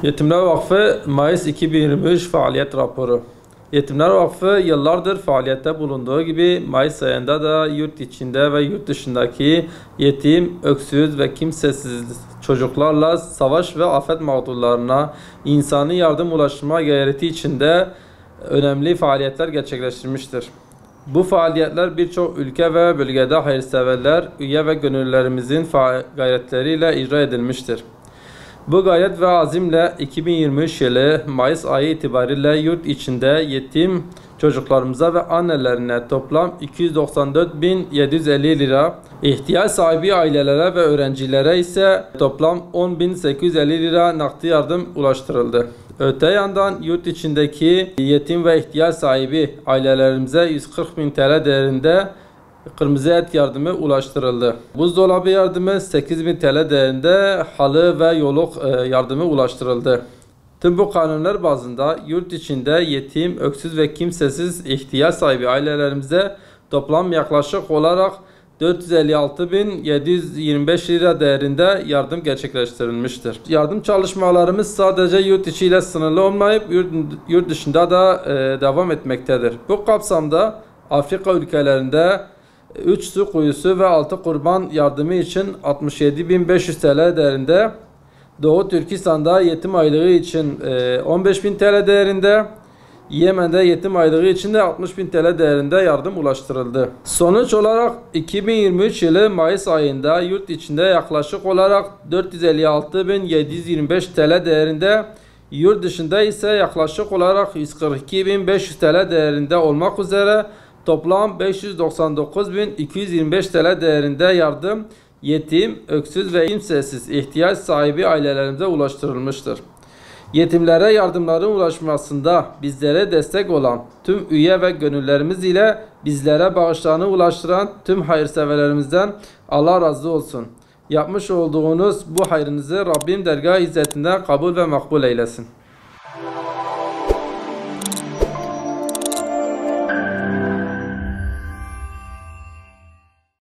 Yetimler Vakfı Mayıs 2023 faaliyet raporu. Yetimler Vakfı yıllardır faaliyette bulunduğu gibi Mayıs ayında da yurt içinde ve yurt dışındaki yetim, öksüz ve kimsesiz çocuklarla savaş ve afet mağdurlarına insani yardım ulaştırma gayreti içinde önemli faaliyetler gerçekleştirmiştir. Bu faaliyetler birçok ülke ve bölgede hayırseverler, üye ve gönüllülerimizin gayretleriyle icra edilmiştir. Bu gayret ve azimle 2023 yılı Mayıs ayı itibariyle yurt içinde yetim çocuklarımıza ve annelerine toplam 294.750 lira, ihtiyaç sahibi ailelere ve öğrencilere ise toplam 10.850 lira nakdi yardım ulaştırıldı. Öte yandan yurt içindeki yetim ve ihtiyaç sahibi ailelerimize 140.000 TL değerinde kırmızı et yardımı ulaştırıldı. Buzdolabı yardımı 8.000 TL değerinde halı ve yoluk yardımı ulaştırıldı. Tüm bu kanunlar bazında yurt içinde yetim, öksüz ve kimsesiz ihtiyaç sahibi ailelerimize toplam yaklaşık olarak 456.725 lira değerinde yardım gerçekleştirilmiştir. Yardım çalışmalarımız sadece yurt içi ile sınırlı olmayıp yurt dışında da devam etmektedir. Bu kapsamda Afrika ülkelerinde 3 su kuyusu ve 6 kurban yardımı için 67.500 TL değerinde, Doğu Türkistan'da yetim aylığı için 15.000 TL değerinde, Yemen'de yetim aylığı için de 60.000 TL değerinde yardım ulaştırıldı. Sonuç olarak 2023 yılı Mayıs ayında yurt içinde yaklaşık olarak 456.725 TL değerinde, yurt dışında ise yaklaşık olarak 142.500 TL değerinde olmak üzere toplam 599.225 TL değerinde yardım yetim, öksüz ve kimsesiz ihtiyaç sahibi ailelerimize ulaştırılmıştır. Yetimlere yardımların ulaşmasında bizlere destek olan tüm üye ve gönüllerimiz ile bizlere bağışlarını ulaştıran tüm hayırseverlerimizden Allah razı olsun. Yapmış olduğunuz bu hayrınızı Rabbim dergâh izzetinden kabul ve makbul eylesin.